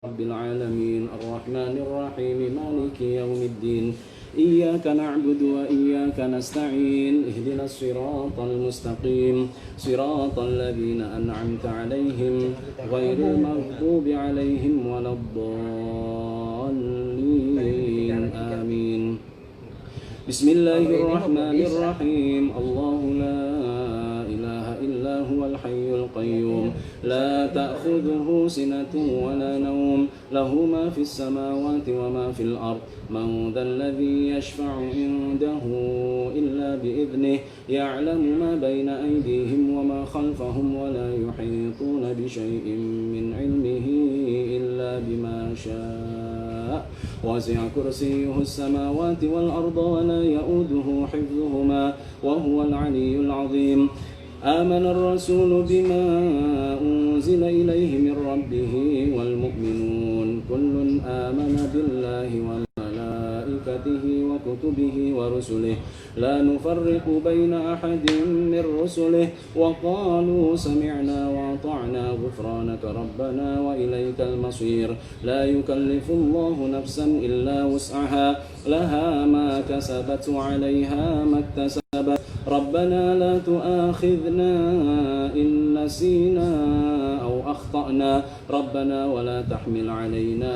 رب العالمين الرحمن الرحيم مالك يوم الدين إياك نعبد وإياك نستعين اهدنا الصراط المستقيم صراط الذين أنعمت عليهم غير المغضوب عليهم ولا الضالين آمين. بسم الله الرحمن الرحيم الله لا إله إلا هو الحي القيوم لا تأخذه سنة ولا نوم له ما في السماوات وما في الأرض من ذا الذي يشفع عنده إلا بإذنه يعلم ما بين أيديهم وما خلفهم ولا يحيطون بشيء من علمه إلا بما شاء وسع كرسيه السماوات والأرض ولا يؤوده حفظهما وهو العلي العظيم. آمن الرسول بما أنزل إليه من ربه والمؤمنون كل آمن بالله وملائكته وكتبه ورسله لا نفرق بين أحد من رسله وقالوا سمعنا وأطعنا غفرانك ربنا وإليك المصير. لا يكلف الله نفسا إلا وسعها لها ما كسبت وعليها ما اكتسبت ربنا لا تؤاخذنا إن نسينا أو أخطأنا ربنا ولا تحمل علينا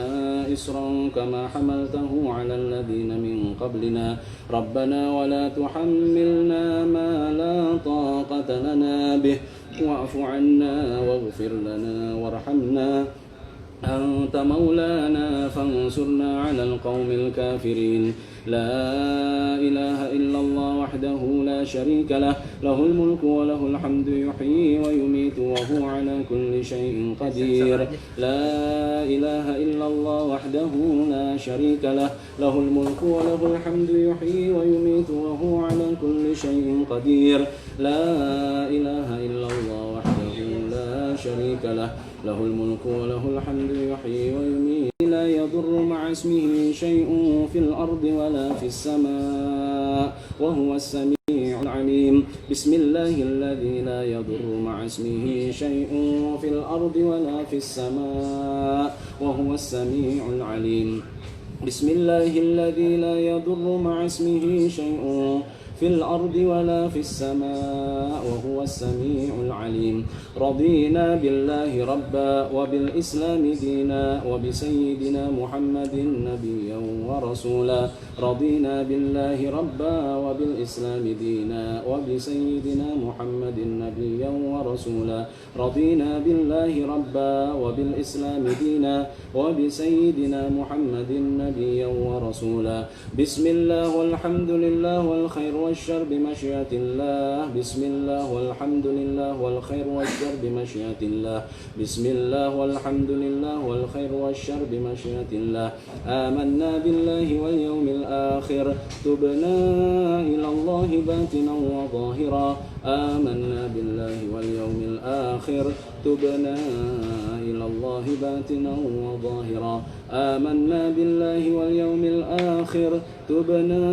إصرا كما حملته على الذين من قبلنا ربنا ولا تحملنا ما لا طاقة لنا به واعف عنا واغفر لنا وارحمنا أنت مولانا فانصرنا على القوم الكافرين. لا إله إلا الله وحده لا شريك له له الملك وله الحمد يحيي ويميت وهو على كل شيء قدير. لا إله إلا الله وحده لا شريك له له الملك وله الحمد يحيي ويميت وهو على كل شيء قدير. لا إله إلا الله وحده لا شريك له له الملك وله الحمد يحيي ويميت لا يضر مع اسمه شيء في الأرض ولا في السماء وهو السميع العليم. بسم الله الذي لا يضر مع اسمه شيء في الأرض ولا في السماء وهو السميع العليم. بسم الله الذي لا يضر مع اسمه شيء في الأرض ولا في السماء وهو السميع العليم. رضينا بالله ربا وبالإسلام دينا وبسيدنا محمد نبيا ورسولا. رضينا بالله ربا وبالإسلام دينا وبسيدنا محمد نبيا ورسولا. رضينا بالله ربا وبالإسلام دينا وبسيدنا محمد نبيا ورسولا. بسم الله والحمد لله والخير والشر بمشيئة الله. بسم الله والحمد لله والخير والشر بمشيئة الله. بسم الله والحمد لله والخير والشر بمشيئة الله. آمنا بالله واليوم الآخر تبنا إلى الله باطنا وظاهرا. آمنا بالله واليوم الآخر تبنا إلى الله باطنا وظاهرا. آمنا بالله واليوم الآخر تبنا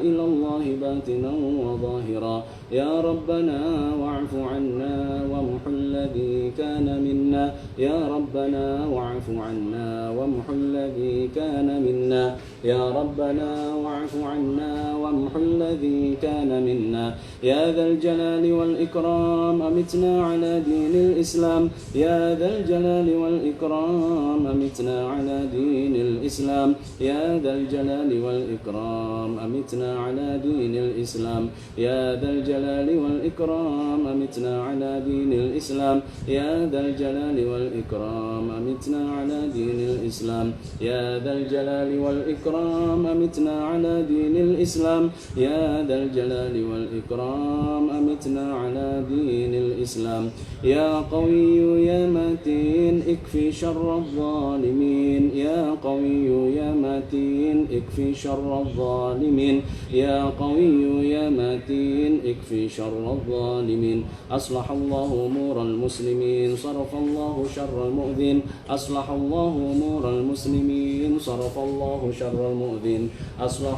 إلى الله باطنا وظاهرا. يا ربنا واعف عنا وامح الذي كان منا. يا ربنا واعف عنا وامح الذي كان منا. يا ربنا واعف عنا وامح الذي كان منا. يا ذا الجلال والإكرام أمتنا على دين الإسلام. يا ذا الجلال والإكرام أمتنا على دين الإسلام. يا ذا الجلال والإكرام أمتنا على دين الإسلام. يا ذا الجلال والإكرام أمتنا على دين الإسلام. يا ذا الجلال والإكرام أمتنا على دين الإسلام. يا ذا الجلال والإكرام أمتنا على دين الإسلام. يا ذا الجلال والإكرام أمتنا على دين الإسلام. يا قوي يا متين اكفي شر الظالمين. يا قوي يا متين اكفي شر الظالمين. يا قوي يا متين اكفي شر الظالمين. أصلح الله أمور المسلمين صرف الله شر المؤذين. أصلح الله أمور المسلمين صرف الله شر المؤذين. أصلح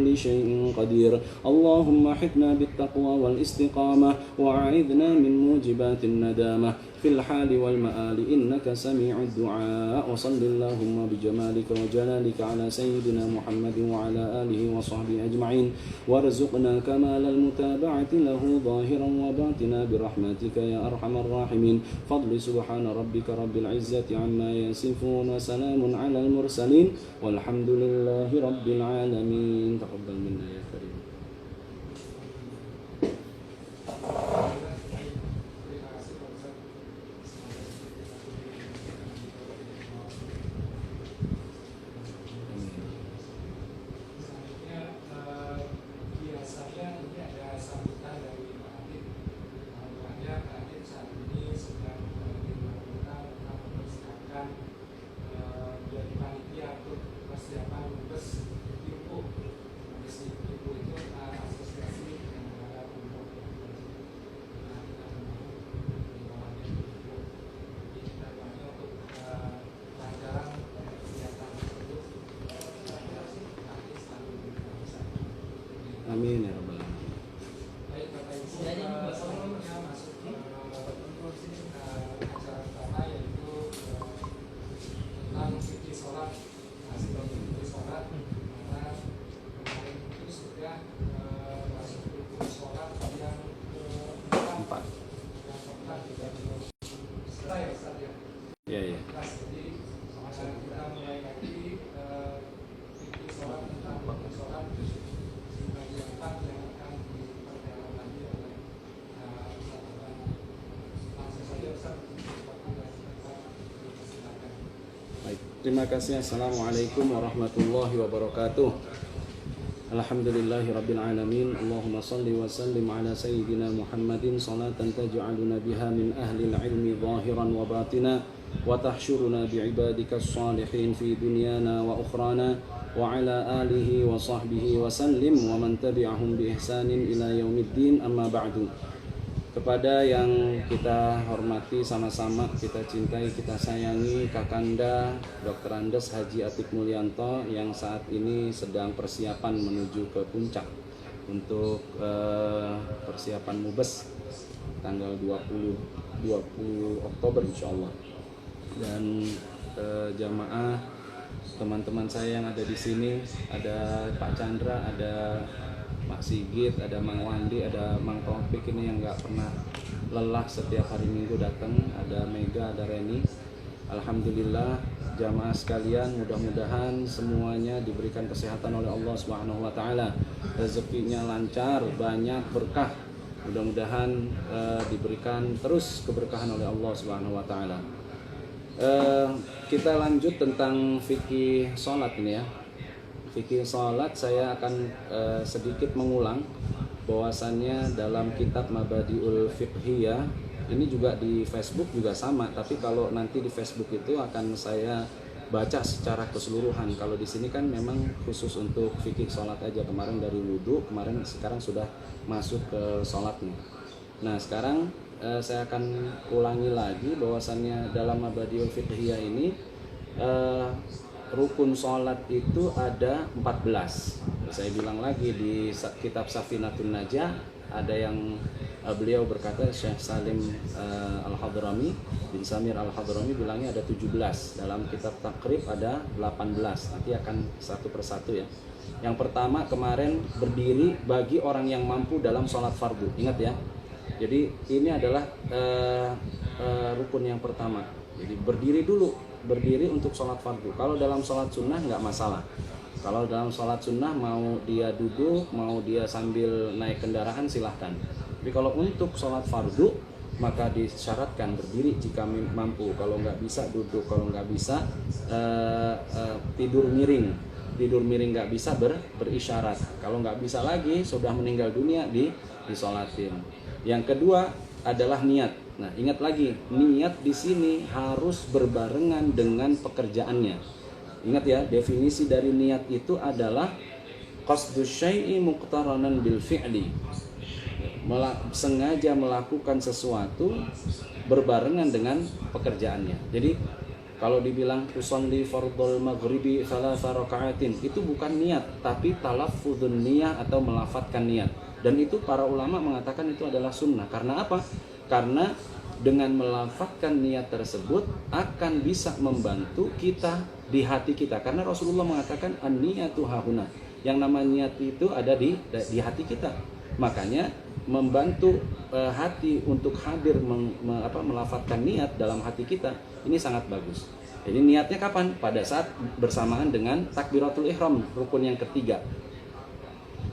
كل شيء قدير اللهم حفنا بالتقوى والاستقامة وأعذنا من موجبات الندامة في الحال والمآل إنك سميع الدعاء وصل اللهم بجمالك وجلالك على سيدنا محمد وعلى آله وصحبه أجمعين وارزقنا كمال المتابعة له ظاهرا وباطنا برحمتك يا أرحم الراحمين فضل سبحان ربك رب العزة عما يصفون وسلام على المرسلين والحمد لله رب العالمين تقبل منا يا كريم. Amin ya rabbal alamin. Baik Bapak Ibu, sebelumnya masuk ke acara pertama yaitu tentang fikih sholat, hasil fikih sholat. Karena kemarin itu sudah masuk rukun sholat yang keempat, juga setelah ya Ustaz ya. Iya. Jadi acara kita mulai lagi fikih sholat tentang rukun sholat. Terima kasih. Assalamualaikum warahmatullahi wabarakatuh. Alhamdulillahirabbil alamin. Allahumma shalli wa sallim ala sayyidina Muhammadin salatan taj'aluna biha min ahli al-ilmi zahiran wa batina wa tahsyuruna bi'ibadika as-salihin fi dunyana wa ukhrana wa ala alihi wa sahbihi wa sallim wa man tabi'ahum bi ihsanin ila yaumiddin amma ba'du. Kepada yang kita hormati sama-sama, kita cintai, kita sayangi Kakanda Dr. Andes Haji Atik Mulyanto yang saat ini sedang persiapan menuju ke puncak untuk persiapan Mubes tanggal 20 Oktober insya Allah. Dan jamaah teman-teman saya yang ada di sini, ada Pak Chandra, ada Pak Sigit, ada Mang Wandi, ada Mang Taufik ini yang nggak pernah lelah setiap hari Minggu datang, ada Mega, ada Reni. Alhamdulillah jamaah sekalian, mudah-mudahan semuanya diberikan kesehatan oleh Allah Subhanahu wa taala. Rezekinya lancar, banyak berkah. Mudah-mudahan diberikan terus keberkahan oleh Allah Subhanahu wa taala. Kita lanjut tentang fikih salat ini ya. Fikih salat saya akan sedikit mengulang bahwasannya dalam kitab Mabadiul Fiqhiyah ini juga di Facebook juga sama, tapi kalau nanti di Facebook itu akan saya baca secara keseluruhan. Kalau di sini kan memang khusus untuk fikih salat aja, kemarin dari wudu, sekarang sudah masuk ke salatnya. Nah, sekarang saya akan ulangi lagi bahwasannya dalam Mabadiul Fiqhiyah ini rukun sholat itu ada 14. Saya bilang lagi di kitab Safinatun Najah ada yang beliau berkata, Syekh Salim Al-Hadrami bin Samir Al-Hadrami bilangnya ada 17. Dalam kitab Takrib ada 18. Nanti akan satu persatu ya. Yang pertama kemarin berdiri bagi orang yang mampu dalam sholat fardu. Ingat ya. Jadi ini adalah rukun yang pertama. Jadi berdiri dulu. Berdiri untuk sholat fardu. Kalau dalam sholat sunnah nggak masalah. Kalau dalam sholat sunnah mau dia duduk, mau dia sambil naik kendaraan silahkan. Tapi kalau untuk sholat fardu maka disyaratkan berdiri jika mampu. Kalau nggak bisa duduk, kalau nggak bisa tidur miring. Tidur miring nggak bisa berisyarat. Kalau nggak bisa lagi sudah meninggal dunia disolatin. Yang kedua adalah niat. Nah, ingat lagi, niat di sini harus berbarengan dengan pekerjaannya. Ingat ya, definisi dari niat itu adalah qasdus syai'i muqtaranan bil fi'li. Sengaja melakukan sesuatu berbarengan dengan pekerjaannya. Jadi Kalau dibilang usolli fardhul maghribi thalatha raka'atin, itu bukan niat, tapi talaffuzun niyah atau melafatkan niat. Dan itu para ulama mengatakan itu adalah sunnah. Karena apa? Karena dengan melafatkan niat tersebut akan bisa membantu kita di hati kita. Karena Rasulullah mengatakan an-niyatu hahuna. Yang namanya niat itu ada di hati kita. Makanya membantu hati untuk hadir melafatkan niat dalam hati kita ini sangat bagus. Jadi niatnya kapan? Pada saat bersamaan dengan takbiratul ihram, rukun yang ketiga.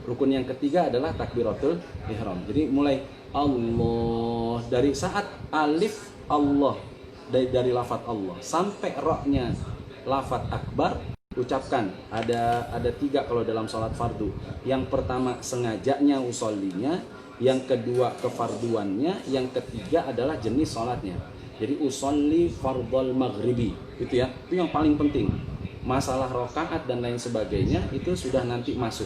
Rukun yang ketiga adalah takbiratul ihram. Jadi mulai Allah, dari saat alif Allah, dari lafaz Allah sampai ra-nya lafaz akbar, ucapkan. Ada 3 kalau dalam sholat fardu. Yang pertama sengajanya usollinya, yang kedua kefarduannya, yang ketiga adalah jenis sholatnya. Jadi usolli fardhul maghribi, itu ya, itu yang paling penting. Masalah rakaat dan lain sebagainya itu sudah nanti masuk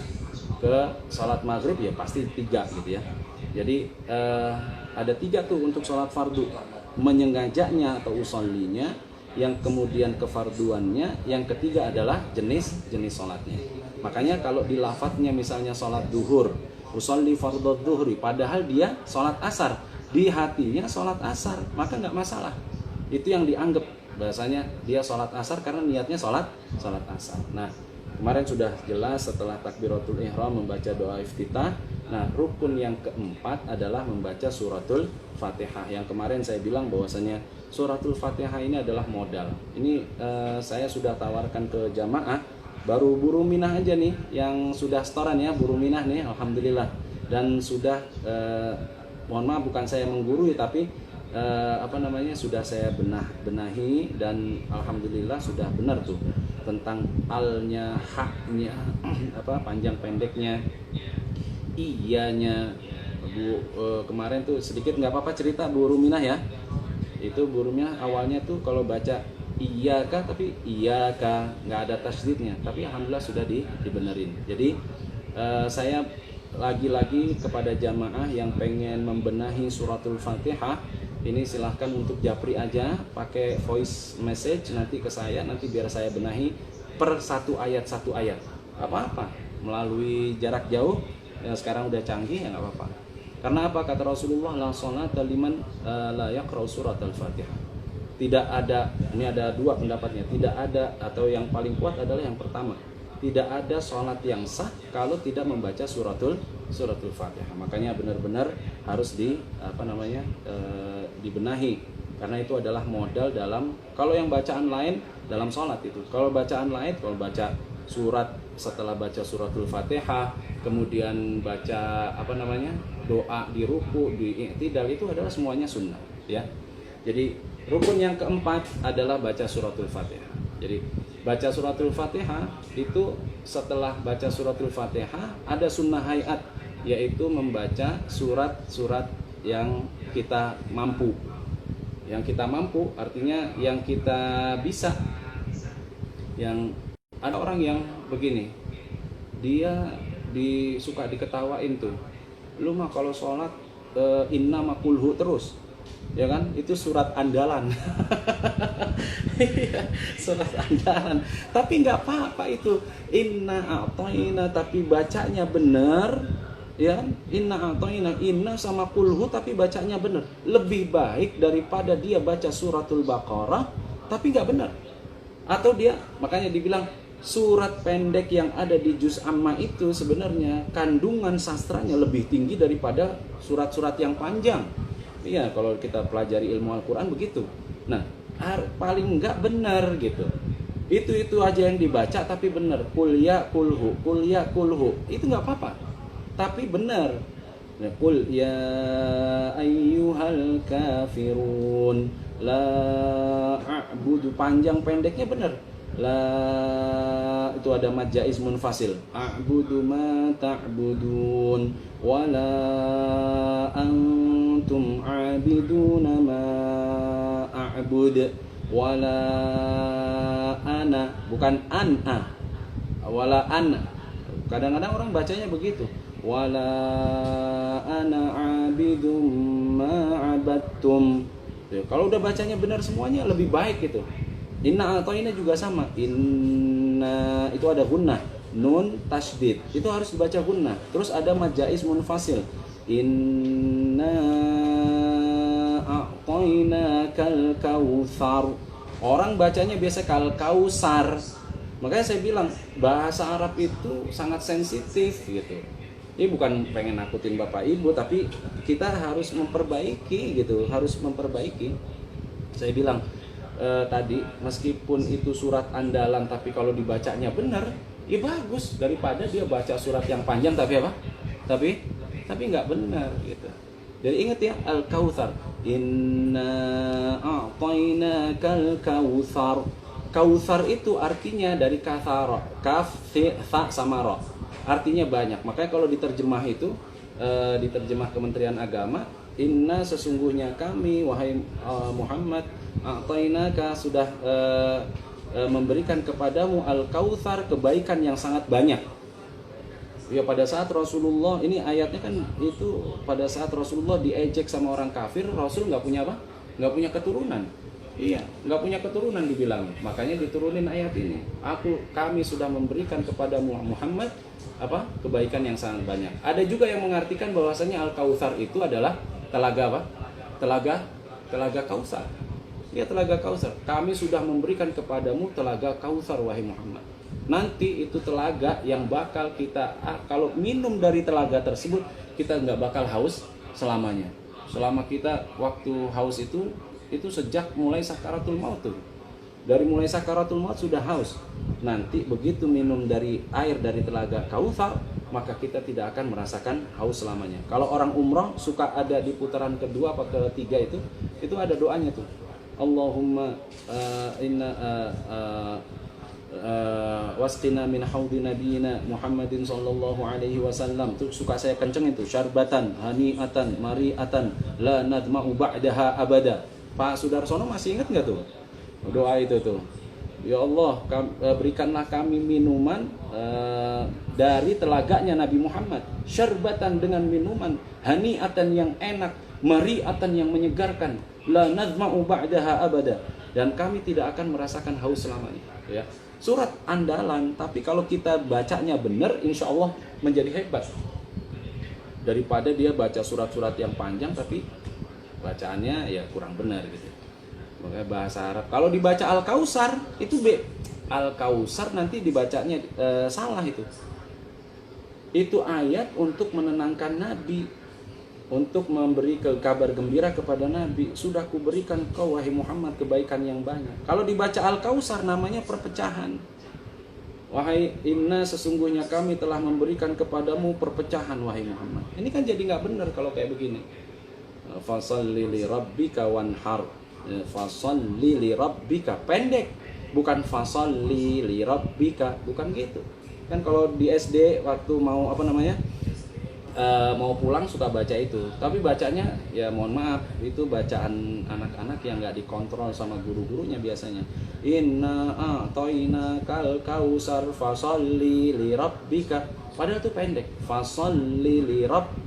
ke sholat maghrib ya pasti 3 gitu ya. Jadi ada 3 tuh untuk sholat fardu, menyengajanya atau usollinya, yang kemudian kefarduannya, yang ketiga adalah jenis sholatnya. Makanya kalau di lafadznya misalnya sholat duhur, usolli fardhu duhri, padahal dia sholat asar, di hatinya sholat asar, maka nggak masalah. Itu yang dianggap bahasanya dia sholat asar karena niatnya sholat asar. Nah, kemarin sudah jelas setelah takbiratul ihram membaca doa iftitah. Nah, rukun yang keempat adalah membaca suratul Fatihah. Yang kemarin saya bilang bahwasanya suratul Fatihah ini adalah modal. Ini saya sudah tawarkan ke jamaah, baru Buru Minah aja nih yang sudah setoran ya, Buru Minah nih, alhamdulillah. Dan sudah mohon maaf bukan saya menggurui, tapi sudah saya benahi dan alhamdulillah sudah benar tuh tentang alnya, haknya, panjang pendeknya, iyanya. Kemarin tuh sedikit nggak apa-apa cerita Bu Ruminah ya. Itu Bu Ruminah awalnya tuh kalau baca iyaka tapi iyaka nggak ada tasydidnya, tapi alhamdulillah sudah dibenerin. Jadi saya lagi-lagi kepada jamaah yang pengen membenahi suratul Fatihah, ini silahkan untuk japri aja, pakai voice message nanti ke saya, nanti biar saya benahi per satu ayat apa-apa melalui jarak jauh yang sekarang udah canggih ya nggak apa-apa. Karena apa? Kata Rasulullah, la sholata liman la yaqra'u suratul Fatihah. Tidak ada, ini ada 2 pendapatnya, tidak ada, atau yang paling kuat adalah yang pertama, tidak ada sholat yang sah kalau tidak membaca suratul Fatihah. Makanya benar-benar harus dibenahi, karena itu adalah modal dalam, kalau yang bacaan lain dalam sholat itu, kalau bacaan lain, kalau baca surat setelah baca suratul Fatihah kemudian baca doa di ruku, di i'tidal, itu adalah semuanya sunnah ya. Jadi rukun yang keempat adalah baca suratul Fatihah. Jadi baca suratul Fatihah itu, setelah baca suratul Fatihah ada sunnah hayat, yaitu membaca surat-surat yang kita mampu. Yang kita mampu artinya yang kita bisa. Yang ada orang yang begini, dia suka diketawain tuh, lu mah kalau sholat inna ma kulhu terus, ya kan, itu surat andalan. Surat andalan, tapi nggak apa-apa itu inna a'toina, tapi bacanya benar ya. Inna a'toina, inna sama kulhu tapi bacanya benar, lebih baik daripada dia baca suratul Baqarah tapi nggak benar. Atau dia, makanya dibilang surat pendek yang ada di juz amma itu sebenarnya kandungan sastranya lebih tinggi daripada surat-surat yang panjang. Iya, kalau kita pelajari ilmu Al-Quran begitu. Nah, paling enggak benar gitu. Itu aja yang dibaca tapi benar. Qul ya kulhu. Itu enggak apa-apa. Tapi benar. Qul ya ayyuhal kafirun la a'budu, panjang pendeknya benar. La, itu ada mad jaiz munfasil, a'budu ma ta'budun wala antum a'biduna ma a'bud wala ana, bukan ana, wala ana. Kadang-kadang orang bacanya begitu, wala ana a'bidum ma 'abattum. Kalau udah bacanya benar semuanya lebih baik gitu. Inna a'tayna juga sama. Inna itu ada gunnah, nun tasydid. Itu harus dibaca gunnah. Terus ada mad jaiz munfasil. Inna a'tainakal kautsar. Orang bacanya biasa kal kausar. Makanya saya bilang bahasa Arab itu sangat sensitif gitu. Ini bukan pengen nakutin Bapak Ibu, tapi kita harus memperbaiki gitu, harus memperbaiki. Saya bilang tadi meskipun itu surat andalan, tapi kalau dibacanya benar, ya bagus daripada dia baca surat yang panjang tapi apa? Tapi nggak benar gitu. Jadi ingat ya, al-kautsar. Inna a'tainakal kautsar. Kautsar itu artinya dari kathara, kaf, tha sama ra. Artinya banyak. Makanya kalau diterjemah itu diterjemah Kementerian Agama, inna sesungguhnya kami wahai Muhammad a'tainaka sudah memberikan kepadamu al-kautsar, kebaikan yang sangat banyak. Ya pada saat Rasulullah, ini ayatnya kan itu pada saat Rasulullah diejek sama orang kafir, Rasul nggak punya apa? Nggak punya keturunan. Iya, nggak punya keturunan dibilang. Makanya diturunin ayat ini. Kami sudah memberikan kepada Muhammad apa? Kebaikan yang sangat banyak. Ada juga yang mengartikan bahwasanya Al-Kautsar itu adalah telaga apa? Telaga Kautsar. Ya, telaga Kautsar. Kami sudah memberikan kepadamu telaga Kautsar wahai Muhammad. Nanti itu telaga yang bakal kita kalau minum dari telaga tersebut kita nggak bakal haus selamanya. Selama kita waktu haus itu sejak mulai sakaratul maut tuh. Dari mulai sakaratul maut sudah haus. Nanti begitu minum dari air dari telaga Kautsar, maka kita tidak akan merasakan haus selamanya. Kalau orang umroh suka ada di putaran kedua atau ketiga itu ada doanya tuh. Allahumma inna wasqina min haudi nabiyina Muhammadin sallallahu alaihi wasallam. Tuh suka saya kenceng itu, syarbatan haniatan mariatan la nadma'u ba'daha abada. Pak Sudarsono masih ingat nggak tuh doa itu tuh? Ya Allah, berikanlah kami minuman dari telaganya Nabi Muhammad, syarbatan dengan minuman, haniatan yang enak, mariatan yang menyegarkan, la nadma'u ba'daha abada, dan kami tidak akan merasakan haus selamanya. Ya, surat andalan, tapi kalau kita bacanya benar, insya Allah menjadi hebat daripada dia baca surat-surat yang panjang tapi bacaannya ya kurang benar gitu. Makanya bahasa Arab kalau dibaca Al-Kautsar itu Al-Kautsar nanti dibacanya salah itu. Itu ayat untuk menenangkan Nabi, untuk memberi kabar gembira kepada Nabi. Sudah kuberikan kau wahai Muhammad kebaikan yang banyak. Kalau dibaca Al-Kautsar namanya perpecahan. Wahai inna sesungguhnya kami telah memberikan kepadamu perpecahan wahai Muhammad. Ini kan jadi nggak benar kalau kayak begini. Fasalli li rabbika wanhar. Fasalli li rabbika, pendek, bukan fasalli li rabbika, bukan gitu. Kan kalau di SD waktu mau mau pulang suka baca itu, tapi bacanya ya mohon maaf itu bacaan anak-anak yang nggak dikontrol sama guru-gurunya biasanya. Inna a'tainakal kautsar fasalli li rabbika, padahal itu pendek. Fasalli li rabbika.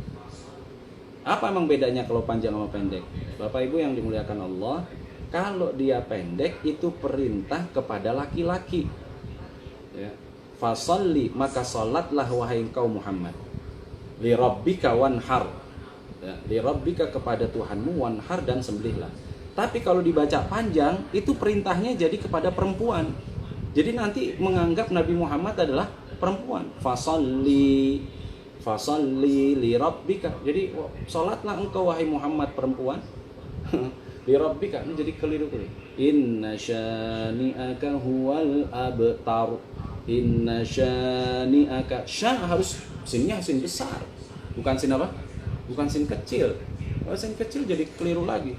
Apa emang bedanya kalau panjang sama pendek? Bapak Ibu yang dimuliakan Allah, kalau dia pendek itu perintah kepada laki-laki. Ya. Fasalli, maka salatlah wahai engkau Muhammad. Li rabbika wanhar. Ya, li rabbika kepada Tuhanmu wanhar dan sembelihlah. Tapi kalau dibaca panjang itu perintahnya jadi kepada perempuan. Jadi nanti menganggap Nabi Muhammad adalah perempuan. Fasalli li rabbika. Jadi salatlah engkau wahai Muhammad perempuan. Li rabbika, ini jadi keliru. Inna syani'aka huwal abtar. Inna syani'aka, sya harus sinnya sin besar. Bukan sin apa? Bukan sin kecil. Kalau sin kecil jadi keliru lagi.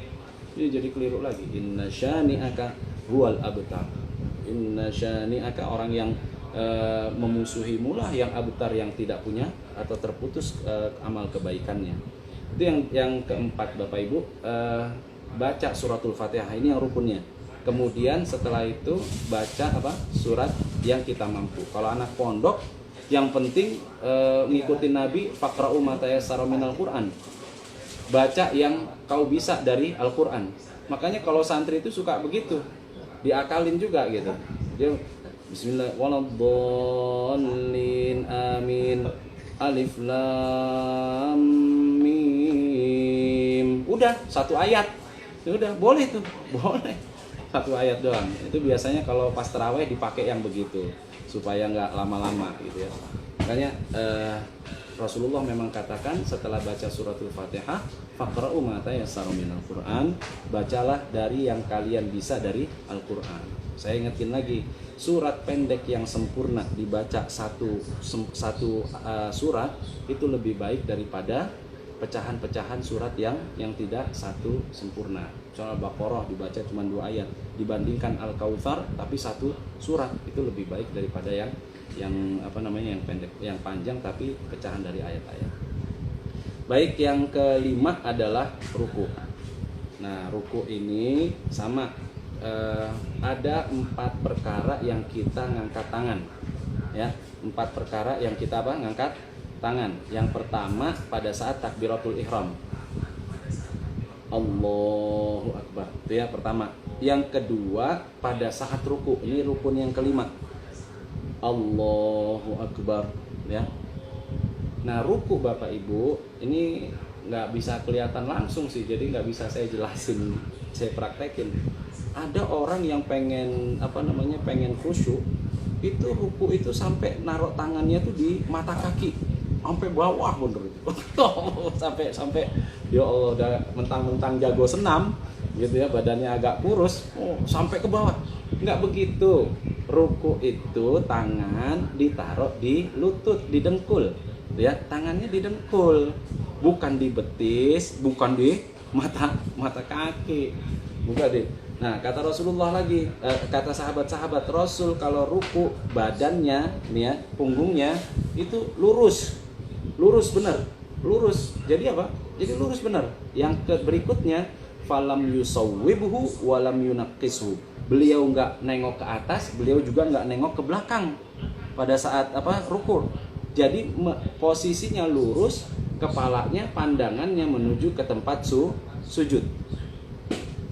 Inna syani'aka huwal abtar. Inna syani'aka, orang yang memusuhimu lah yang abtar, yang tidak punya atau terputus amal kebaikannya. Itu yang keempat Bapak Ibu, baca suratul Fatihah, ini yang rukunnya. Kemudian setelah itu baca surat yang kita mampu. Kalau anak pondok yang penting ngikutin Nabi, faqra'u ma tayassara minal Qur'an. Baca yang kau bisa dari Al-Qur'an. Makanya kalau santri itu suka begitu. diakalin juga gitu. Dia Bismillah waladdallin amin alif lam mim. Udah satu ayat. Udah boleh tuh, boleh. Satu ayat doang. Itu biasanya kalau pas tarawih dipakai yang begitu supaya nggak lama-lama gitu ya. Makanya Rasulullah memang katakan setelah baca suratul Fatihah, faqra'u ma tayassara minal Qur'an, bacalah dari yang kalian bisa dari Al-Qur'an. Saya ingetin lagi, surat pendek yang sempurna dibaca satu surat itu lebih baik daripada pecahan-pecahan surat yang tidak satu sempurna. Soal Al-Baqarah dibaca cuma 2 ayat, dibandingkan Al-Kautsar tapi satu surat itu lebih baik daripada yang pendek, yang panjang tapi pecahan dari ayat-ayat. Baik, yang kelima adalah ruku. Nah, ruku ini sama, ada 4 perkara yang kita ngangkat tangan, ya. 4 perkara yang kita ngangkat tangan. Yang pertama pada saat takbiratul ihram, Allahu Akbar, itu ya pertama. Yang kedua pada saat ruku, ini rukun yang kelima, Allahu Akbar, ya. Nah, ruku Bapak Ibu ini nggak bisa kelihatan langsung sih, jadi nggak bisa saya jelasin, saya praktekin. Ada orang yang pengen pengen khusyuk, itu ruku itu sampai naruh tangannya tuh di mata kaki, sampai bawah bener itu. sampai ya Allah, udah mentang-mentang jago senam gitu ya, badannya agak kurus, sampai ke bawah. Nggak begitu. Ruku itu tangan ditaruh di lutut, di dengkul, ya, tangannya di dengkul, bukan di betis, bukan di mata kaki, bukan deh. Nah, kata Rasulullah lagi, kata sahabat-sahabat Rasul, kalau ruku badannya nih ya, punggungnya itu lurus benar, lurus. Jadi apa? Jadi lurus benar. Yang berikutnya, falam yusawwibhu walam yunaqqishu. Beliau nggak nengok ke atas, beliau juga nggak nengok ke belakang pada saat ruku. Jadi posisinya lurus, kepalanya, pandangannya menuju ke tempat sujud.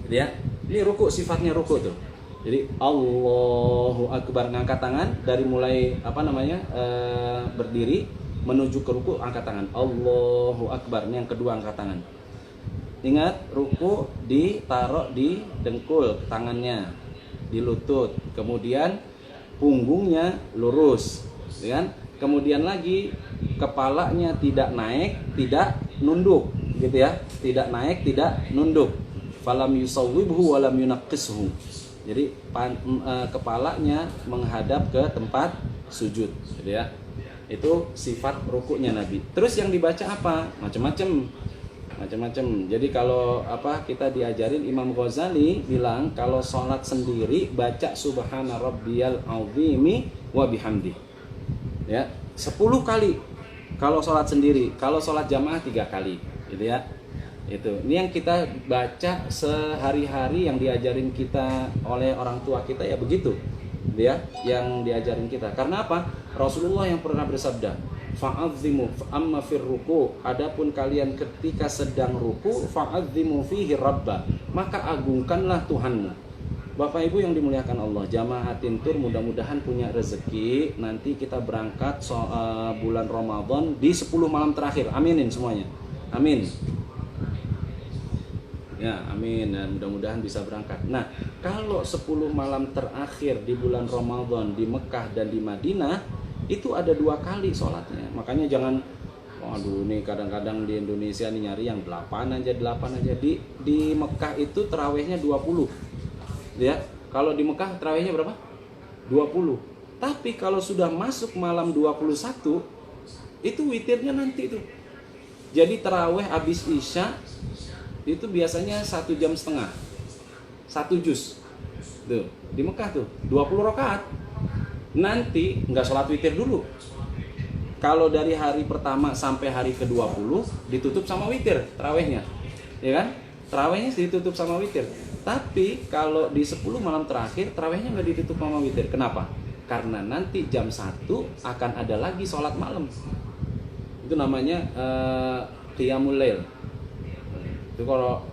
Gitu ya. Ini ruku, sifatnya ruku tuh. Jadi Allahu Akbar, ngangkat tangan dari mulai berdiri menuju ke ruku, angkat tangan. Allahu Akbar, ini yang kedua, angkat tangan. Ingat, ruku ditaruh di dengkul, tangannya di lutut, kemudian punggungnya lurus, kan? Kemudian lagi kepalanya tidak naik, tidak nunduk, gitu ya, tidak naik, tidak nunduk. Falam yusawwibhu walam yunaqqishu. Jadi kepalanya menghadap ke tempat sujud, gitu ya. Itu sifat rukunya Nabi. Terus yang dibaca apa? Macam-macam. Jadi kalau kita diajarin, Imam Ghazali bilang kalau sholat sendiri baca subhana rabbiyal azimi wa bihamdi, ya, 10 kali kalau sholat sendiri. Kalau sholat jamaah 3 kali, gitu ya. Ini yang kita baca sehari-hari, yang diajarin kita oleh orang tua kita, ya begitu, ya, yang diajarin kita. Karena apa? Rasulullah yang pernah bersabda, fa'azzimu amma fir ruku, adapun kalian ketika sedang ruku, fa'azzimu fihi rabba, maka agungkanlah Tuhanmu. Bapak Ibu yang dimuliakan Allah, jamaah Tintur mudah-mudahan punya rezeki nanti kita berangkat bulan Ramadan di 10 malam terakhir. Aminin semuanya, amin. Ya, amin, dan mudah-mudahan bisa berangkat. Nah, kalau 10 malam terakhir di bulan Ramadan di Mekah dan di Madinah, itu ada 2 kali sholatnya. Makanya jangan, waduh, nih kadang-kadang di Indonesia nih nyari yang 8 aja. Di Mekah itu tarawihnya 20. Ya, kalau di Mekah tarawihnya berapa? 20. Tapi kalau sudah masuk malam 21, itu witirnya nanti tuh. Jadi tarawih habis Isya itu biasanya 1,5 jam, 1 juz. Tuh, di Mekah tuh 20 rakaat. Nanti nggak sholat witir dulu. Kalau dari hari pertama sampai hari ke-20 ditutup sama witir tarawihnya, ya kan? Tarawihnya ditutup sama witir. Tapi kalau di 10 malam terakhir tarawihnya nggak ditutup sama witir. Kenapa? Karena nanti jam 1 akan ada lagi sholat malam. Itu namanya qiyamul lail. Itu kalau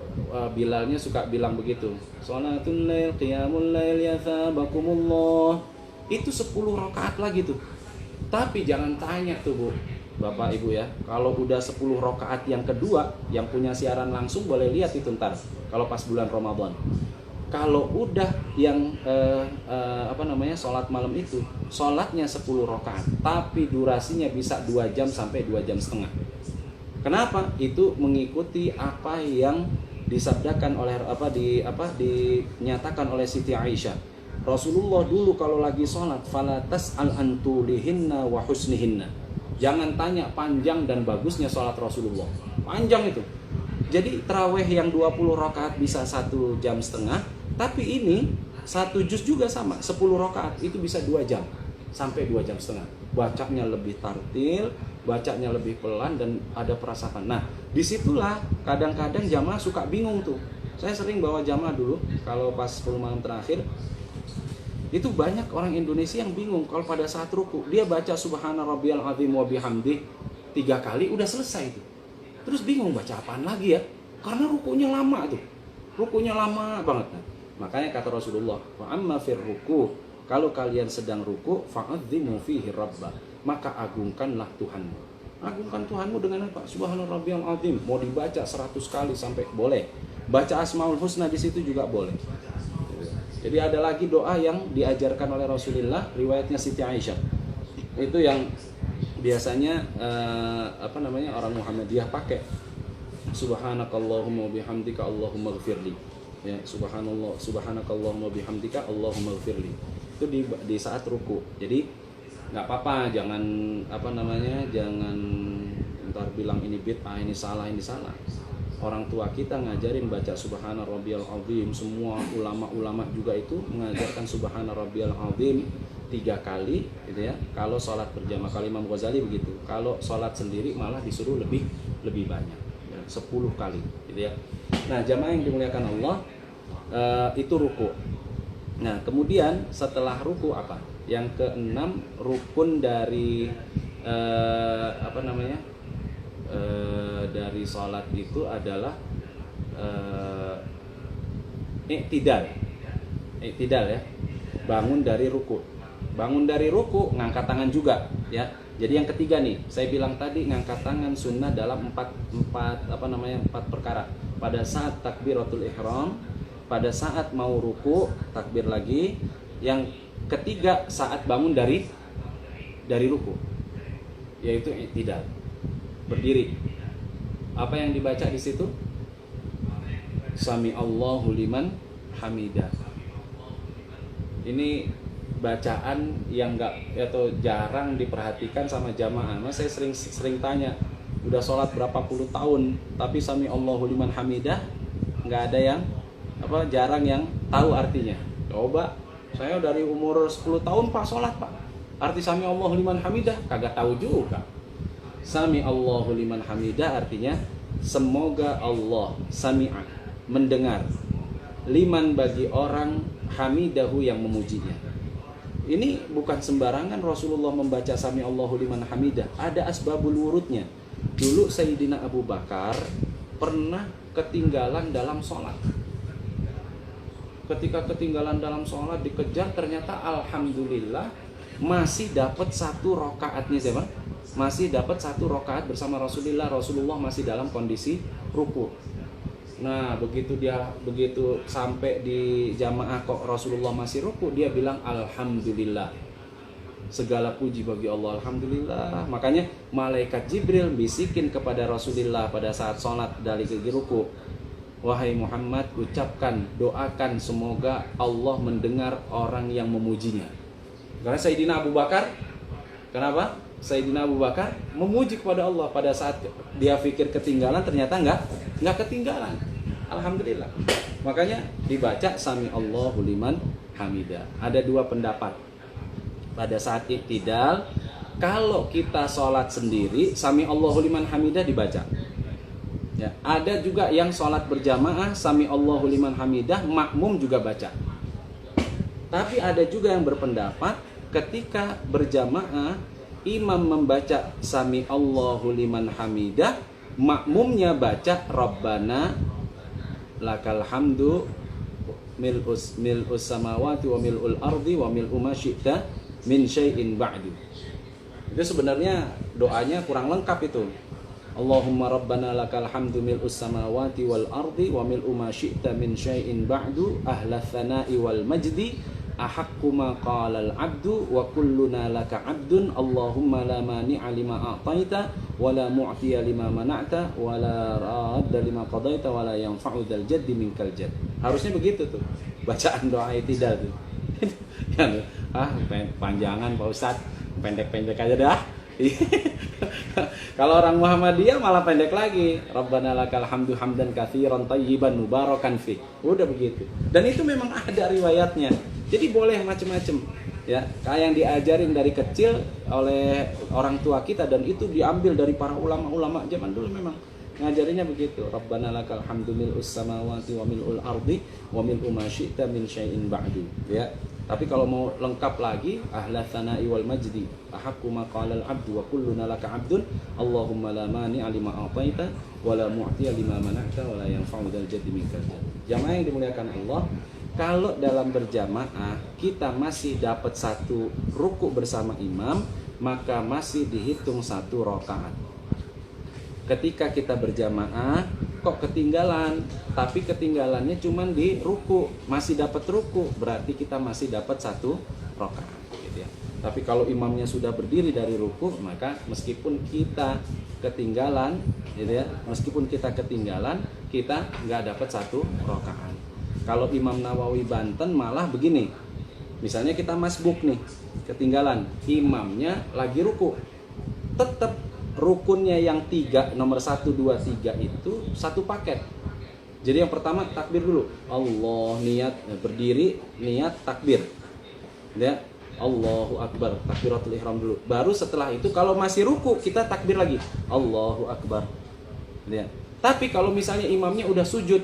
Bilalnya suka bilang begitu, Salatul lail, qiyamul lail yathabakumullah. Itu 10 rakaat lagi tuh. Tapi jangan tanya tuh Bu, Bapak Ibu ya, kalau udah 10 rakaat yang kedua, yang punya siaran langsung boleh lihat itu ntar kalau pas bulan Ramadan. Kalau udah yang sholat malam itu, sholatnya 10 rakaat, tapi durasinya bisa 2 jam sampai 2 jam setengah. Kenapa? Itu mengikuti apa yang disabdakan oleh dinyatakan oleh Siti Aisyah. Rasulullah dulu kalau lagi sholat, falatas al antulihinna wa husnihinna. Jangan tanya panjang dan bagusnya sholat Rasulullah. Panjang itu. Jadi taraweh yang 20 rakaat bisa 1 jam setengah, tapi ini 1 juz juga sama, 10 rakaat itu bisa 2 jam sampai 2 jam setengah. Bacanya lebih tartil, bacanya lebih pelan dan ada perasaan. Nah, disitulah kadang-kadang jamaah suka bingung tuh. Saya sering bawa jamaah dulu kalau pas 10 malam terakhir. Itu banyak orang Indonesia yang bingung kalau pada saat ruku dia baca subhana rabbiyal azim wa bihamdi 3 kali udah selesai itu. Terus bingung baca apaan lagi ya? Karena rukunya lama tuh. Rukunya lama banget. Nah, makanya kata Rasulullah, "Wa amma fir ruku", kalau kalian sedang ruku, fa'adzimu fihi rabba, maka agungkanlah Tuhanmu. Agungkan Tuhanmu dengan apa? Subhana rabbiyal azim. Mau dibaca 100 kali sampai boleh. Baca Asmaul Husna di situ juga boleh. Jadi ada lagi doa yang diajarkan oleh Rasulullah, riwayatnya Siti Aisyah. Itu yang biasanya orang Muhammadiyah pakai. Subhanakallahumma bihamdika Allahumma ighfirli. Ya, subhanallah, subhanakallahumma bihamdika Allahumma ighfirli. Itu di saat ruku. Jadi nggak apa-apa, jangan jangan ntar bilang ini bid'ah, ini salah. Orang tua kita ngajarin baca subhana rabbiyal azim, semua ulama-ulama juga itu mengajarkan subhana rabbiyal azim 3 kali gitu ya. Kalau sholat berjamaah, kalau Imam Ghazali begitu. Kalau sholat sendiri malah disuruh lebih banyak ya, 10 kali gitu ya. Nah, jamaah yang dimuliakan Allah, itu ruku. Nah, kemudian setelah ruku apa? Yang keenam, rukun dari dari sholat itu adalah i'tidal ya, bangun dari ruku. Ngangkat tangan juga ya. Jadi yang ketiga nih, saya bilang tadi ngangkat tangan sunnah dalam empat perkara. Pada saat takbiratul ihram, pada saat mau ruku takbir lagi, yang ketiga saat bangun dari ruku, yaitu i'tidal, berdiri. Apa yang dibaca di situ? Sami Allahu liman hamidah. Ini bacaan yang jarang diperhatikan sama jamaah. Mas saya sering tanya, udah sholat berapa puluh tahun, tapi Sami Allahu liman hamidah nggak ada yang jarang yang tahu artinya. Coba, saya dari umur 10 tahun Pak sholat Pak, arti Sami Allahu liman hamidah kagak tahu juga. Sami Allahu liman hamidah artinya semoga Allah sami'a, mendengar, liman bagi orang, hamidahu yang memujinya. Ini bukan sembarangan Rasulullah membaca Sami Allahu liman hamidah, ada asbabul wurudnya. Dulu Sayyidina Abu Bakar pernah ketinggalan dalam sholat. Ketika ketinggalan dalam sholat dikejar, ternyata alhamdulillah masih dapat 1 rakaatnya siapa? Masih dapat 1 rakaat bersama Rasulullah. Rasulullah masih dalam kondisi ruku. Nah, begitu sampai di jamaah kok Rasulullah masih ruku, dia bilang alhamdulillah. Segala puji bagi Allah, alhamdulillah. Makanya malaikat Jibril bisikin kepada Rasulullah pada saat sholat dari ruku, wahai Muhammad, ucapkan, doakan semoga Allah mendengar orang yang memujinya. Karena Sayyidina Abu Bakar, kenapa? Sayyidina Abu Bakar memuji kepada Allah pada saat dia pikir ketinggalan, ternyata enggak ketinggalan. Alhamdulillah. Makanya dibaca Sami Allahu liman hamidah. Ada 2 pendapat. Pada saat i'tidal, kalau kita sholat sendiri, Sami Allahu liman hamidah dibaca. Ya, ada juga yang sholat berjamaah, Sami Allahu liman hamidah, makmum juga baca. Tapi ada juga yang berpendapat ketika berjamaah, imam membaca Sami Allahu liman hamidah, makmumnya baca Rabbana lakal hamdu mil'us samawati wa mil'ul ardi wa mil'u ma syi'ta min syai'in ba'du. Itu sebenarnya doanya kurang lengkap itu. Allahumma rabbana lakal hamdu mil'us samawati wal ardi wa mil'u ma syi'ta min syai'in ba'du ahla tsana'i wal majdi ahaqqu ma qala al 'abdu wa kulluna laka 'abdun Allahumma la mani'a lima a'taita wa la mu'tiya lima mana'ta wa la radda lima qadaita wa la yanfa'u dzal jaddi minkal jadd. Harusnya begitu tuh bacaan doa i'tidal tuh. Panjangan Pak Ustaz, pendek-pendek aja dah. Kalau orang Muhammadiyah malah pendek lagi. Rabbana lakal hamdu hamdan katsiran thayyiban mubarakan fi. Udah begitu. Dan itu memang ada riwayatnya. Jadi boleh macam-macam ya. Kayak yang diajarin dari kecil oleh orang tua kita dan itu diambil dari para ulama-ulama zaman dulu memang ngajarinnya begitu. Rabbana lakal hamdu mil'us samawati wa mil'ul ardi wa mil'u ma syi'ta min syai'in ba'du ya. Tapi kalau mau lengkap lagi ahla tsana'i wal majdi ahaqqu ma qala al 'abdu wa kulluna laka 'abdun Allahumma la mani'a lima a'taita wa la mu'tiya lima mana'ta wa la yanfa'u dzal jaddi minkal jadd. Jamaah yang dimuliakan Allah, kalau dalam berjamaah kita masih dapat satu ruku bersama imam, maka masih dihitung satu rakaat. Ketika kita berjamaah kok ketinggalan, tapi ketinggalannya cuma di ruku, masih dapat ruku, berarti kita masih dapat satu rakaat gitu ya. Tapi kalau imamnya sudah berdiri dari ruku, maka meskipun kita ketinggalan gitu ya, kita nggak dapat satu rakaat. Kalau Imam Nawawi Banten malah begini, misalnya kita masbuk nih, ketinggalan, imamnya lagi ruku, tetap rukunnya yang 3, nomor 1, 2, 3 itu satu paket. Jadi yang pertama takbir dulu, Allah, niat berdiri, niat takbir ya, Allahu Akbar, takbiratul ihram dulu. Baru setelah itu kalau masih ruku kita takbir lagi, Allahu Akbar ya. Tapi kalau misalnya imamnya udah sujud,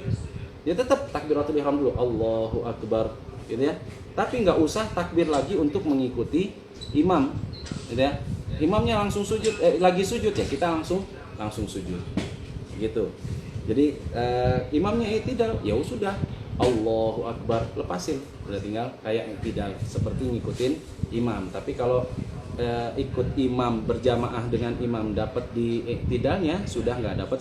ya tetap takbiratul ihram dulu, Allahu Akbar gitu ya. Tapi nggak usah takbir lagi untuk mengikuti imam gitu ya. Imamnya langsung sujud, lagi sujud ya kita langsung sujud gitu. Jadi imamnya i'tidal, ya sudah Allahu Akbar, lepasin, udah tinggal kayak i'tidal seperti ngikutin imam. Tapi kalau ikut imam berjamaah dengan imam dapat di i'tidalnya, sudah nggak dapat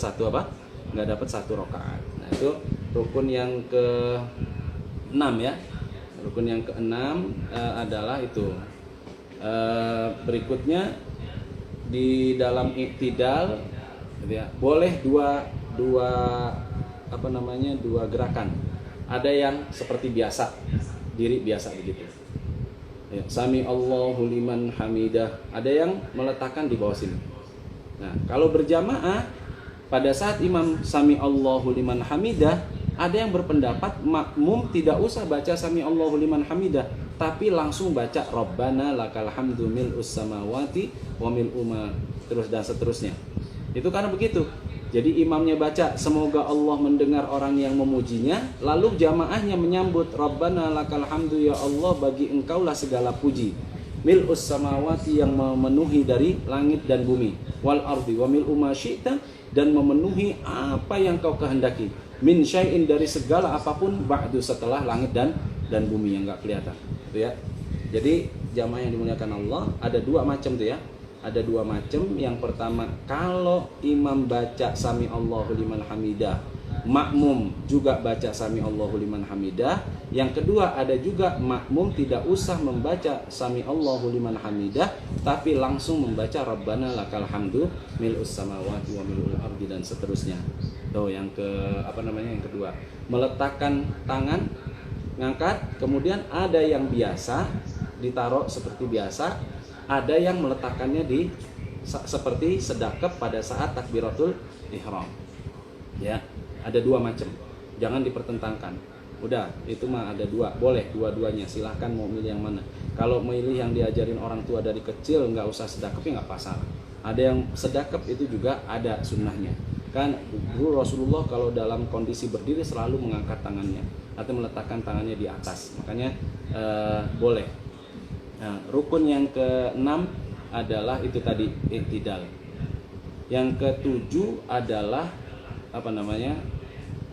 satu rakaat. Nah itu rukun yang ke-6 ya. Rukun yang ke-6 adalah itu. Berikutnya di dalam i'tidal gitu ya, boleh dua gerakan. Ada yang seperti biasa, diri biasa begitu. Ya, Sami Allahu liman hamidah. Ada yang meletakkan di bawah sini. Nah, kalau berjamaah pada saat imam Sami Allahu liman hamidah, ada yang berpendapat makmum tidak usah baca Sami Allahu liman hamidah, tapi langsung baca Rabbana lakal hamdu mil'us samawati wa mil'u ma terus dan seterusnya. Itu karena begitu. Jadi imamnya baca semoga Allah mendengar orang yang memujinya, lalu jamaahnya menyambut Rabbana lakal hamdu ya Allah, bagi engkaulah segala puji. Mil'us samawati yang memenuhi dari langit dan bumi, wal ardi wa mil'u ma syi'ta, dan memenuhi apa yang kau kehendaki, min syai'in dari segala apapun, ba'du setelah langit dan bumi yang enggak kelihatan gitu ya. Jadi jamaah yang dimuliakan Allah ada dua macam tuh ya. Ada dua macam. Yang pertama, kalau imam baca Sami Allahu liman hamidah, makmum juga baca Sami Allahu liman hamidah. Yang kedua, ada juga makmum tidak usah membaca Sami Allahu liman hamidah, tapi langsung membaca Rabbana lakal hamdu mil'us samawati wa mil'ul ardi dan seterusnya. Tuh yang yang kedua, meletakkan tangan, ngangkat, kemudian ada yang biasa ditaruh seperti biasa, ada yang meletakkannya di seperti sedekap pada saat takbiratul ihram. Ya, ada dua macam. Jangan dipertentangkan. Udah, itu mah ada dua, boleh dua-duanya. Silahkan mau milih yang mana. Kalau milih yang diajarin orang tua dari kecil nggak usah sedekap, ya nggak masalah. Ada yang sedekap itu juga ada sunnahnya. Kan guru Rasulullah kalau dalam kondisi berdiri selalu mengangkat tangannya atau meletakkan tangannya di atas. Makanya boleh. Nah, rukun yang ke-6 adalah itu tadi i'tidal. Yang ke-7 adalah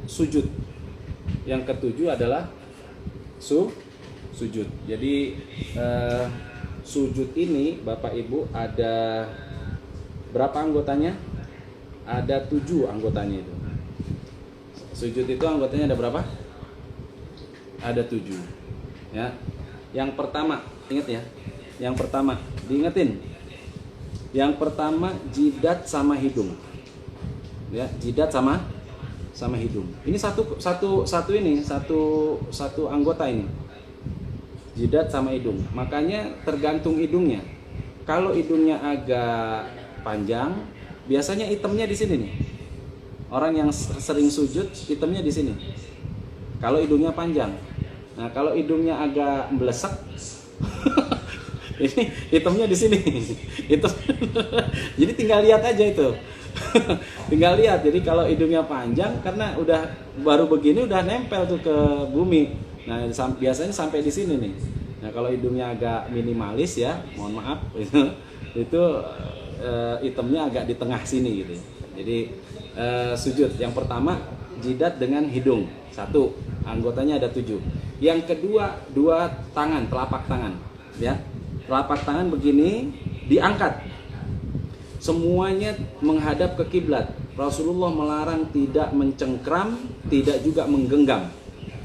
sujud. Yang ke-7 adalah sujud. Jadi sujud ini Bapak Ibu ada berapa anggotanya? Ada 7 anggotanya itu. Sujud itu anggotanya ada berapa? Ada 7. Ya. Yang pertama, ingat ya. Yang pertama, diingetin. Yang pertama jidat sama hidung. Ya, jidat sama hidung. Ini satu anggota ini. Jidat sama hidung. Makanya tergantung hidungnya. Kalau hidungnya agak panjang, biasanya itemnya di sini nih. Orang yang sering sujud, itemnya di sini. Kalau hidungnya panjang. Nah, kalau hidungnya agak melesak, ini itemnya di sini. Itu. Jadi tinggal lihat aja itu. Tinggal lihat. Jadi kalau hidungnya panjang, karena udah baru begini udah nempel tuh ke bumi. Nah, biasanya sampai di sini nih. Nah, kalau hidungnya agak minimalis ya, mohon maaf, itu itemnya agak di tengah sini gitu. Jadi sujud yang pertama jidat dengan hidung. 1, anggotanya ada 7. Yang kedua 2 tangan, telapak tangan, ya. Telapak tangan begini diangkat. Semuanya menghadap ke kiblat. Rasulullah melarang tidak mencengkram, tidak juga menggenggam.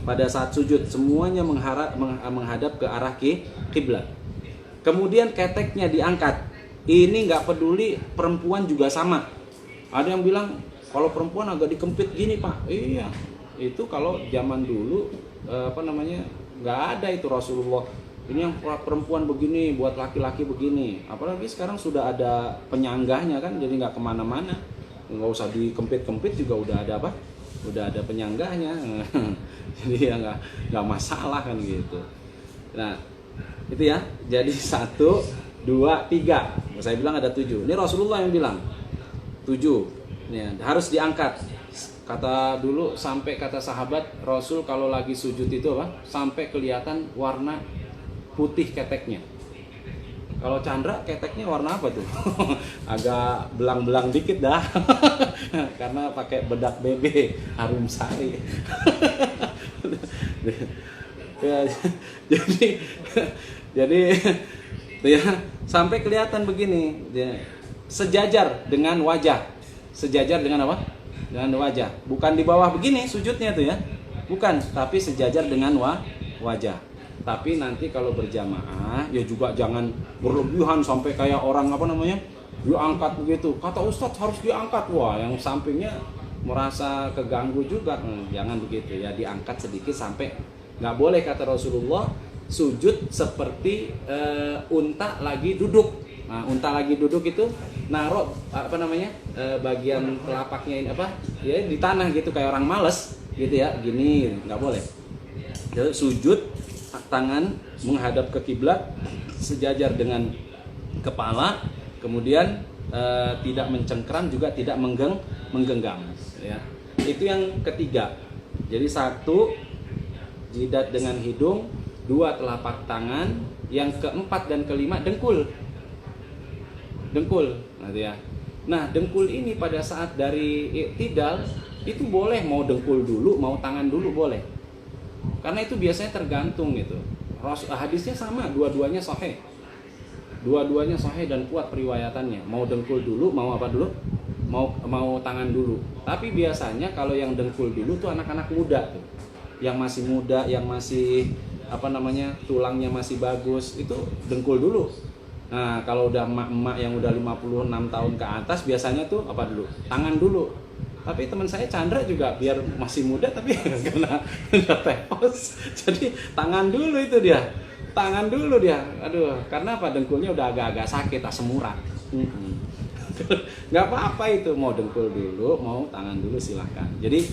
Pada saat sujud semuanya menghadap ke arah kiblat. Kemudian keteknya diangkat. Ini nggak peduli perempuan juga sama. Ada yang bilang kalau perempuan agak dikempit gini Pak. Iya, itu kalau zaman dulu nggak ada itu Rasulullah. Ini yang perempuan begini, buat laki-laki begini. Apalagi sekarang sudah ada penyanggahnya kan, jadi nggak kemana-mana. Nggak usah dikempit-kempit juga udah ada apa? Udah ada penyanggahnya. Jadi ya nggak masalah kan gitu. Nah itu ya. Jadi 1, 2, 3. Saya bilang ada 7. Ini Rasulullah yang bilang 7. Ya, harus diangkat. Kata dulu sampai kata sahabat Rasul kalau lagi sujud itu apa? Sampai kelihatan warna putih keteknya. Kalau Chandra keteknya warna apa tuh? Agak belang-belang dikit dah. Karena pakai bedak bebe Harum Sari. Ya, jadi ya sampai kelihatan begini ya, sejajar dengan wajah. Sejajar dengan apa? Dengan wajah. Bukan di bawah begini sujudnya tuh ya. Bukan, tapi sejajar dengan wajah. Tapi nanti kalau berjamaah ya juga jangan berlebihan sampai kayak orang diangkat begitu. Kata Ustadz harus diangkat. Wah, yang sampingnya merasa keganggu juga. Jangan begitu ya, diangkat sedikit sampai nggak boleh kata Rasulullah sujud seperti unta lagi duduk. Nah, unta lagi duduk itu naruh bagian telapaknya ini ya di tanah gitu kayak orang males gitu ya, gini nggak boleh. Jadi sujud tangan menghadap ke kiblat sejajar dengan kepala, kemudian tidak mencengkram juga tidak menggenggam ya. Itu yang ketiga. Jadi 1 jidat dengan hidung, 2 telapak tangan, yang keempat dan kelima dengkul. Ya. Nah, dengkul ini pada saat dari i'tidal itu boleh mau dengkul dulu, mau tangan dulu boleh. Karena itu biasanya tergantung gitu. Hadisnya sama, dua-duanya sahih. Dua-duanya sahih dan kuat periwayatannya. Mau dengkul dulu, mau apa dulu? Mau tangan dulu. Tapi biasanya kalau yang dengkul dulu tuh anak-anak muda tuh. Yang masih muda, yang masih tulangnya masih bagus, itu dengkul dulu. Nah, kalau udah emak-emak yang udah 56 tahun ke atas biasanya tuh apa dulu? Tangan dulu. Tapi teman saya Chandra juga biar masih muda tapi kena tepos. Jadi tangan dulu itu dia. Tangan dulu dia. Aduh, karena apa? Dengkulnya udah agak-agak sakit, asam urat. Nggak apa-apa itu, mau dengkul dulu, mau tangan dulu silahkan. Jadi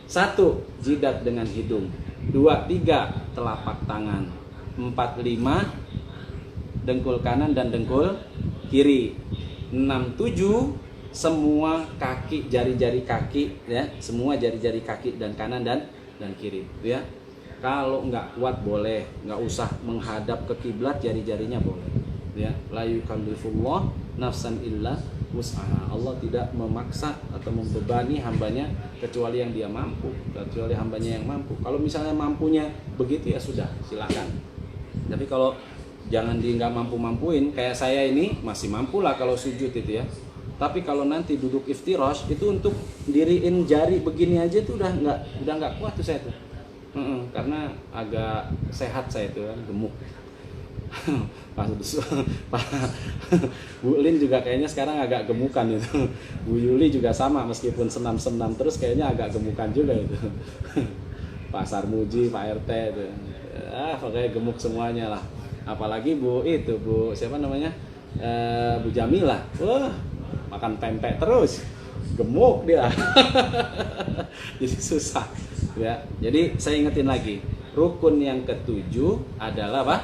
1 jidat dengan hidung, 2, 3 telapak tangan, 4, 5 dengkul kanan dan dengkul kiri, 6, 7 semua kaki, jari-jari kaki ya, semua jari-jari kaki dan kanan dan kiri ya. Kalau nggak kuat boleh, nggak usah menghadap ke kiblat, jari-jarinya boleh ya. La yukallifullah nafsan illa wus'aha. Allah tidak memaksa atau membebani hambanya kecuali yang dia mampu, kecuali hambanya yang mampu. Kalau misalnya mampunya begitu ya sudah, silakan. Tapi kalau jangan nggak mampu-mampuin, kayak saya ini masih mampu lah kalau sujud itu ya. Tapi kalau nanti duduk iftirash itu untuk diriin jari begini aja tuh udah nggak kuat tuh saya tuh. Karena agak sehat saya tuh kan, gemuk. Pak Bu Lin juga kayaknya sekarang agak gemukan itu. Bu Yuli juga sama, meskipun senam-senam terus kayaknya agak gemukan juga itu. Pak Sarmuji, Pak RT itu. Pokoknya gemuk semuanya lah. Apalagi Bu siapa namanya? Bu Jamila. Wah, makan pempek terus. Gemuk dia. Jadi susah ya. Jadi saya ingetin lagi, rukun yang ketujuh adalah apa?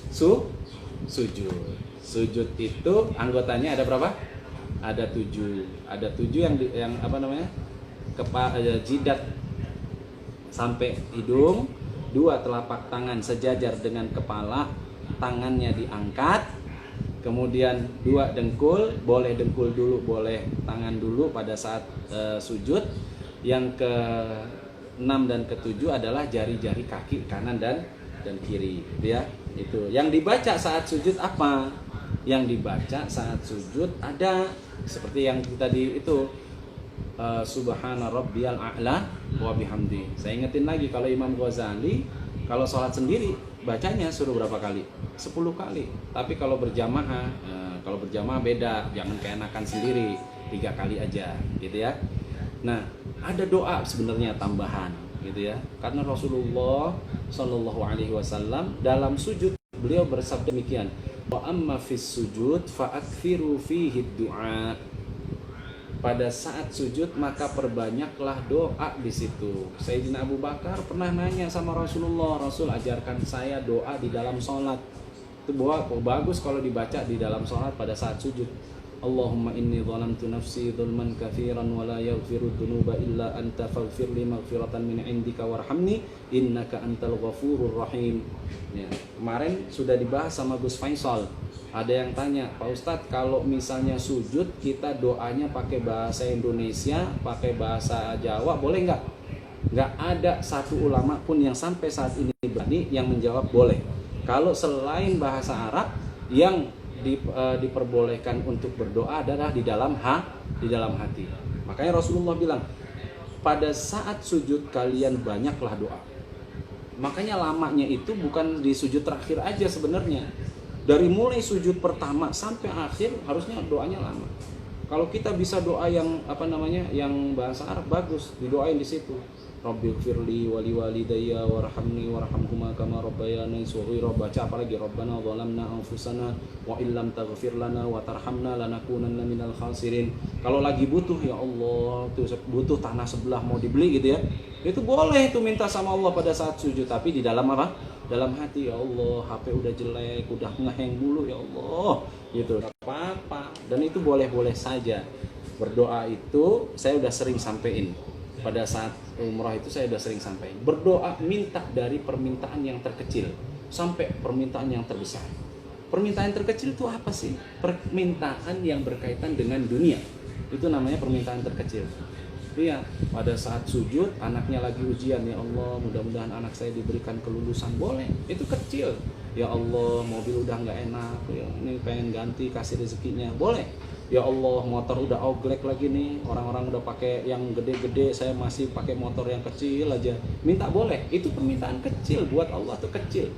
Sujud. Sujud itu anggotanya ada berapa? Ada 7. Ada 7 yang apa namanya? Jidat sampai hidung, 2 telapak tangan sejajar dengan kepala, tangannya diangkat. Kemudian 2 dengkul, boleh dengkul dulu, boleh tangan dulu pada saat sujud. Yang ke-6 dan ke-7 adalah jari-jari kaki kanan dan kiri, ya. Itu. Yang dibaca saat sujud apa? Yang dibaca saat sujud ada seperti yang tadi itu, subhana rabbiyal a'la wa bihamdi. Saya ingetin lagi, kalau Imam Ghazali kalau sholat sendiri bacanya suruh berapa kali? 10 kali. Tapi kalau berjamaah beda, jangan keenakan sendiri, 3 kali aja gitu ya. Nah, ada doa sebenarnya tambahan gitu ya. Karena Rasulullah Shallallahu alaihi wasallam dalam sujud beliau bersabda demikian, wa amma fis sujud fa aktsiru fihi du'a. Pada saat sujud maka perbanyaklah doa di situ. Sayyidina Abu Bakar pernah nanya sama Rasulullah, Rasul ajarkan saya doa di dalam sholat. Itu bagus kalau dibaca di dalam sholat pada saat sujud. Allahumma inni zalamtu nafsi dzulman katsiran wa la yaghfiru dzunuba illa anta faghfir li maghfiratan min indika warhamni innaka antal ghafurur rahim. Ya, kemarin sudah dibahas sama Gus Faisal. Ada yang tanya, Pak Ustadz, kalau misalnya sujud kita doanya pakai bahasa Indonesia, pakai bahasa Jawa, boleh nggak? Nggak ada satu ulama pun yang sampai saat ini berani yang menjawab boleh. Kalau selain bahasa Arab, yang diperbolehkan untuk berdoa adalah di dalam hati. Makanya Rasulullah bilang, pada saat sujud kalian banyaklah doa. Makanya lamanya itu bukan di sujud terakhir aja sebenarnya. Dari mulai sujud pertama sampai akhir harusnya doanya lama. Kalau kita bisa doa yang yang bahasa Arab, bagus, didoain di situ. Rabbighfirli wa liwalidayya warhamni warhamhuma kama rabbayani shaghira. Baca apalagi, Rabbana zalamna anfusana wa illam taghfir lana wa tarhamna lanakunanna minal khasirin. Kalau lagi butuh, ya Allah, tuh butuh tanah sebelah mau dibeli gitu ya, itu boleh itu minta sama Allah pada saat sujud, tapi di dalam apa? Dalam hati, ya Allah, HP udah jelek, udah ngeheng mulu, ya Allah, gitu. Gak apa-apa, dan itu boleh-boleh saja. Berdoa itu saya udah sering sampein. Pada saat umrah itu saya udah sering sampein. Berdoa minta dari permintaan yang terkecil sampai permintaan yang terbesar. Permintaan terkecil itu apa sih? Permintaan yang berkaitan dengan dunia. Itu namanya permintaan terkecil. Iya, pada saat sujud anaknya lagi ujian, ya Allah, mudah-mudahan anak saya diberikan kelulusan, boleh. Itu kecil. Ya Allah, mobil udah nggak enak, ya ini pengen ganti, kasih rezekinya, boleh. Ya Allah, motor udah oglek lagi nih, orang-orang udah pakai yang gede-gede, saya masih pakai motor yang kecil aja. Minta boleh. Itu permintaan kecil, buat Allah tuh kecil.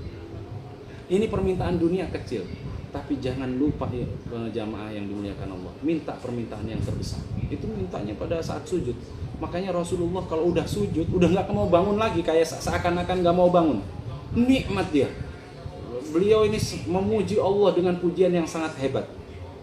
Ini permintaan dunia kecil. Tapi jangan lupa ya, jamaah yang dimuliakan Allah, minta permintaan yang terbesar. Itu mintanya pada saat sujud. Makanya Rasulullah kalau udah sujud, udah nggak mau bangun lagi, kayak seakan-akan nggak mau bangun. Nikmat dia. Beliau ini memuji Allah dengan pujian yang sangat hebat.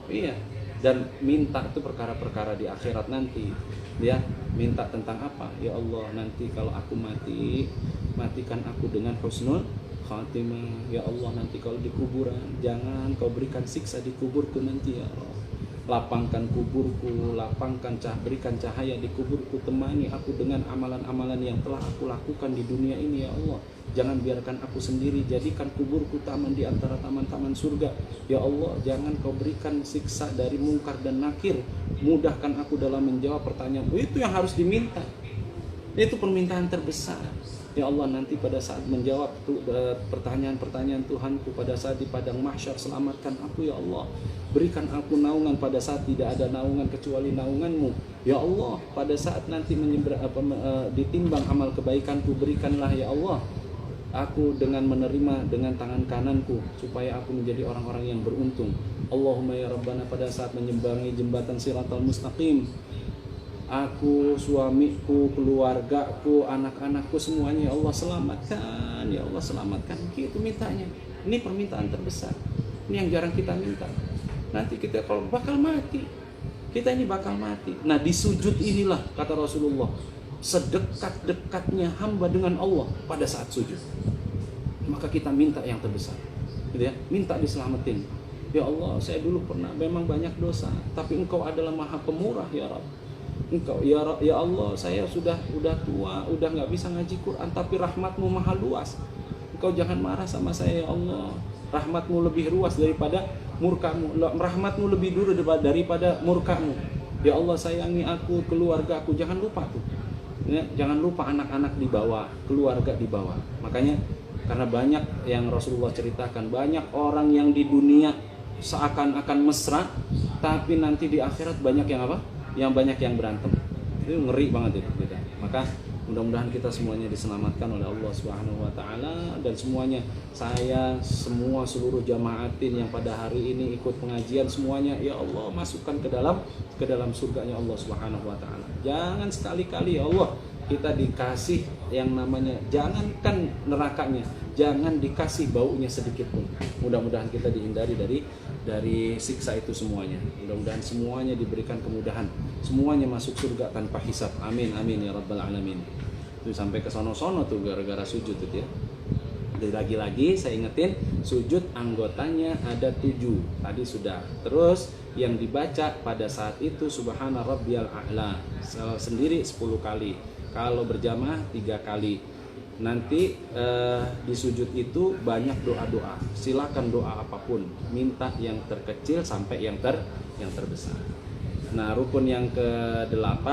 Iya. Dan minta itu perkara-perkara di akhirat nanti. Dia minta tentang apa? Ya Allah, nanti kalau aku mati, matikan aku dengan husnul khatimah. Ya Allah, nanti kalau di kuburan, jangan kau berikan siksa di kuburku nanti, ya Allah. lapangkan kuburku, berikan cahaya di kuburku, temani aku dengan amalan-amalan yang telah aku lakukan di dunia ini ya Allah. Jangan biarkan aku sendiri, jadikan kuburku taman di antara taman-taman surga ya Allah. Jangan kau berikan siksa dari mungkar dan nakir, mudahkan aku dalam menjawab pertanyaan. Itu yang harus diminta, itu permintaan terbesar ya Allah. Nanti pada saat menjawab pertanyaan-pertanyaan Tuhanku pada saat di padang mahsyar, selamatkan aku ya Allah. Berikan aku naungan pada saat tidak ada naungan kecuali naunganmu ya Allah. Pada saat nanti ditimbang amal kebaikanku, berikanlah ya Allah aku dengan menerima dengan tangan kananku, supaya aku menjadi orang-orang yang beruntung. Allahumma ya Rabbana, pada saat menyembangi jembatan Siratal Mustaqim, aku, suamiku, keluargaku, anak-anakku semuanya ya Allah selamatkan ya Allah, selamatkan. Gitu mintanya. Ini permintaan terbesar, ini yang jarang kita minta. Nanti kita kalau bakal mati, kita ini bakal mati. Nah di sujud inilah kata Rasulullah, sedekat-dekatnya hamba dengan Allah pada saat sujud. Maka kita minta yang terbesar, gitu ya, minta diselamatin. Ya Allah, saya dulu pernah memang banyak dosa, tapi Engkau adalah Maha Pemurah ya Rabb. Engkau ya Allah, saya sudah tua, udah nggak bisa ngaji Quran, tapi rahmatmu maha luas. Engkau jangan marah sama saya ya Allah. Rahmatmu lebih luas daripada murkamu, rahmatmu lebih dulu daripada murkamu. Ya Allah, sayangi aku, keluarga aku, jangan lupa tuh ya, jangan lupa anak-anak di bawah, keluarga di bawah. Makanya karena banyak yang Rasulullah ceritakan, banyak orang yang di dunia seakan-akan mesra, tapi nanti di akhirat banyak yang apa? Yang banyak yang berantem. Itu ngeri banget itu gitu. Maka mudah-mudahan kita semuanya diselamatkan oleh Allah Subhanahu wa taala, dan semuanya, saya semua seluruh jamaatin yang pada hari ini ikut pengajian semuanya ya Allah masukkan ke dalam surganya Allah Subhanahu wa taala. Jangan sekali-kali ya Allah kita dikasih yang namanya, jangankan nerakanya, jangan dikasih baunya sedikit pun. Mudah-mudahan kita dihindari dari siksa itu semuanya. Mudah-mudahan semuanya diberikan kemudahan, semuanya masuk surga tanpa hisab. Amin amin ya rabbal alamin. Itu sampai ke sono-sono tuh gara-gara sujud itu ya. Dan lagi-lagi saya ingetin, sujud anggotanya ada 7. Tadi sudah. Terus yang dibaca pada saat itu subhana rabbiyal a'la sendiri 10 kali. Kalau berjamaah 3 kali. Nanti di sujud itu banyak doa-doa. Silakan doa apapun, minta yang terkecil sampai yang terbesar. Nah, rukun yang ke-8,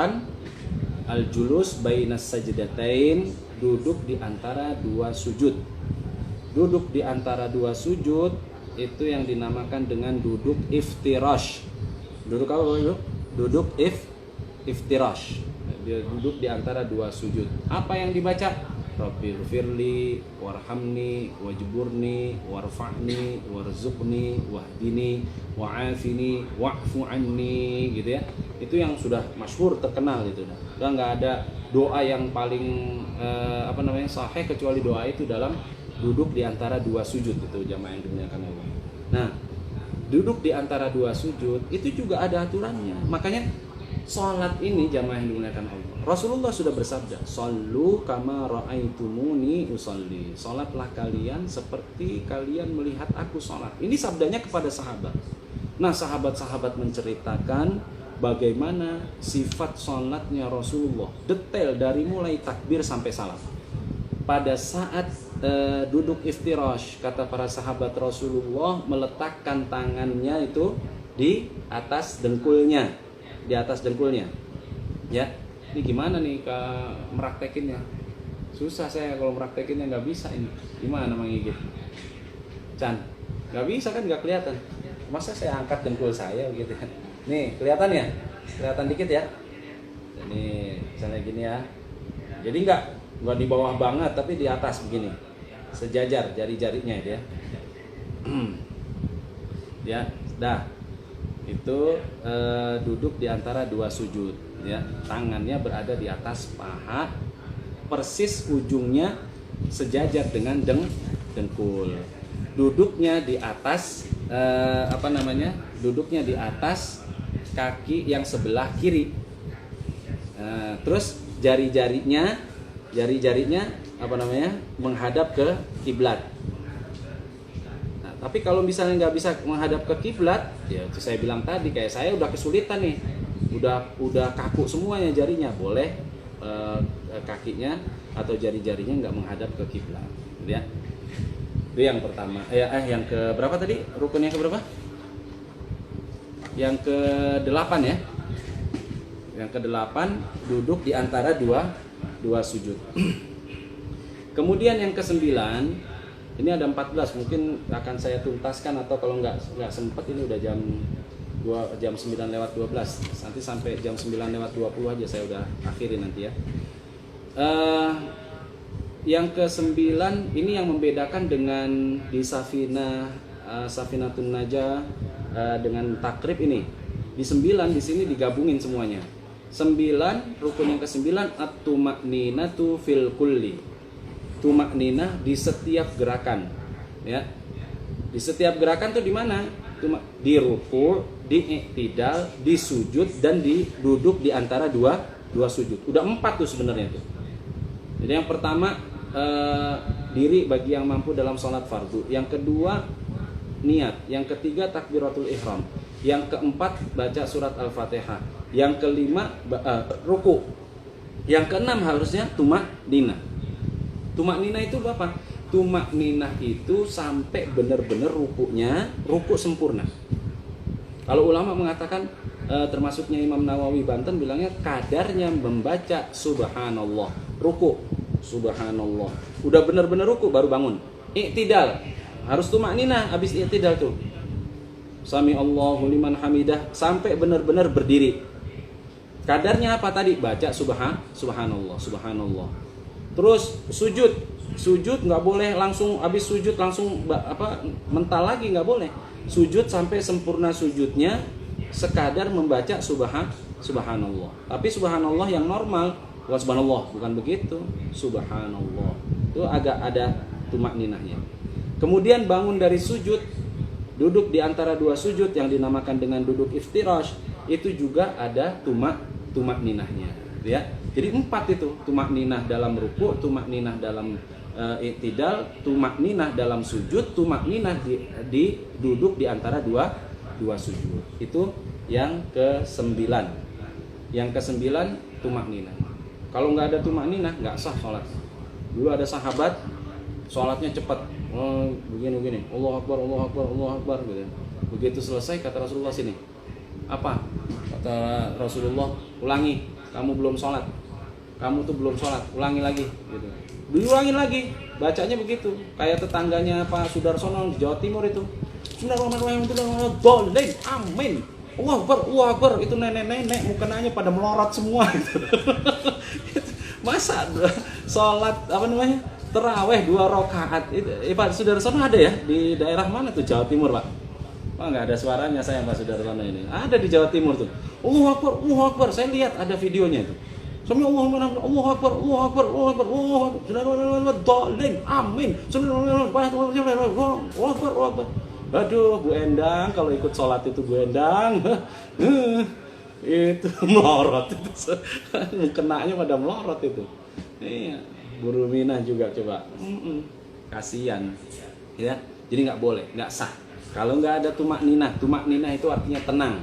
al-julus bainas sajdatain, duduk di antara 2 sujud. Duduk di antara 2 sujud itu yang dinamakan dengan duduk iftirash. Duduk apa Bapak? Duduk iftirash. Dia duduk di antara 2 sujud. Apa yang dibaca? Rabbil firli warhamni wajburni warfa'ni warzuqni wahdini wa'afini wa'fu anni, gitu ya. Itu yang sudah masyhur, terkenal gitu. Dan nggak ada doa yang paling sahih kecuali doa itu dalam duduk di antara 2 sujud itu, jamaah yang dimuliakan Allah. Nah, duduk di antara 2 sujud itu juga ada aturannya. Makanya salat ini jamaah yang dimuliakan Allah, Rasulullah sudah bersabda, "Shallu kama ra'aitumuni usolli." Salatlah kalian seperti kalian melihat aku salat. Ini sabdanya kepada sahabat. Nah, sahabat-sahabat menceritakan bagaimana sifat salatnya Rasulullah, detail dari mulai takbir sampai salam. Pada saat duduk iftirash, kata para sahabat, Rasulullah meletakkan tangannya itu di atas dengkulnya, ya. Ini gimana nih meraktekinnya? Susah saya kalau meraktekinnya, nggak bisa ini. Gimana menggigit? Chan, nggak bisa kan, nggak kelihatan. Masa saya angkat dengkul saya gitu? Nih kelihatan ya? Kelihatan dikit ya? Ini misalnya gini ya. Jadi nggak di bawah banget, tapi di atas begini, sejajar jari-jarinya ya. Ya, dah. Itu duduk di antara 2 sujud, ya. Tangannya berada di atas paha, persis ujungnya sejajar dengan dengkul. Duduknya di atas duduknya di atas kaki yang sebelah kiri. Terus jari-jarinya menghadap ke kiblat. Nah, Tapi kalau misalnya nggak bisa menghadap ke kiblat, ya itu saya bilang tadi, kayak saya udah kesulitan nih, udah kaku semuanya jarinya, boleh kakinya atau jari-jarinya nggak menghadap ke kiblat, ya. Itu yang pertama. Yang ke berapa tadi? Rukun yang ke berapa? Yang ke 8 ya. Yang ke 8 duduk di antara dua sujud. Kemudian yang ke 9, ini ada 14, mungkin akan saya tuntaskan, atau kalau nggak sempat ini udah jam 9:12, nanti sampai jam 9:20 aja saya udah akhirin nanti ya. Yang ke 9 ini yang membedakan dengan di Safinatun Najah dengan takrib ini. Di 9 di sini digabungin semuanya. 9, rukun yang ke-9 at-tumakninatu fil kulli. Tumakninah di setiap gerakan, ya. Di setiap gerakan tuh di mana? Di ruku, di i'tidal, di sujud, dan di duduk di antara dua sujud. Udah 4 tuh sebenarnya tuh. Jadi yang pertama diri bagi yang mampu dalam sholat fardu. Yang kedua niat. Yang ketiga takbiratul ihram. Yang keempat baca surat Al-Fatihah. Yang kelima ruku. Yang keenam harusnya tumakninah. Tumakninah itu apa? Tumakninah itu sampai benar-benar ruku sempurna. Kalau ulama mengatakan termasuknya Imam Nawawi Banten bilangnya kadarnya membaca subhanallah, ruku subhanallah. Udah benar-benar ruku baru bangun. I'tidal. Harus tumakninah habis i'tidal tuh. Sami Allahu liman hamidah sampai benar-benar berdiri. Kadarnya apa tadi? Baca subhanallah, subhanallah. Terus sujud nggak boleh langsung habis sujud langsung mental lagi, nggak boleh. Sujud sampai sempurna sujudnya sekadar membaca subhanallah. Tapi subhanallah yang normal, bukan subhanallah, bukan begitu. Subhanallah. Itu agak ada tumakninahnya. Kemudian bangun dari sujud, duduk di antara dua sujud yang dinamakan dengan duduk iftirash, itu juga ada tumakninahnya, ya. Jadi 4 itu, tumakninah dalam ruku, tumakninah dalam i'tidal, tumakninah dalam sujud, tumakninah di duduk di antara dua sujud. Itu yang ke-9. Yang ke-9 tumakninah. Kalau nggak ada tumakninah nggak sah sholat. Dulu ada sahabat sholatnya cepat, begini, Allahu Akbar, Allahu Akbar, Allahu Akbar gitu. Begitu selesai kata Rasulullah, sini. Apa? Kata Rasulullah, ulangi, kamu belum sholat. Kamu tuh belum sholat, ulangi lagi gitu. Diulangin lagi, bacanya begitu. Kayak tetangganya Pak Sudarsono di Jawa Timur itu. Bismillahirrahmanirrahim. Amin. Allahu Akbar, Allahu Akbar. Itu nenek-nenek mukanya pada melorot semua gitu. Masa sholat terawih 2 rakaat. Pak Sudarsono ada ya di daerah mana tuh, Jawa Timur, Pak? Pak nggak ada suaranya saya, Pak Sudarsono ini. Ada di Jawa Timur tuh. Allahu Akbar, Allahu Akbar. Saya lihat ada videonya itu. Sami Allahu Akbar, Allahu Akbar, Allahu Akbar, Allahu Akbar. Amin. Allahu Akbar. Aduh, Bu Endang kalau ikut sholat itu Bu Endang. Itu melorot itu. Kenanya pada melorot itu. Iya, Guru Minah juga coba. Kasihan. Ya. Jadi nggak boleh, nggak sah. Kalau nggak ada tumakninah itu artinya tenang.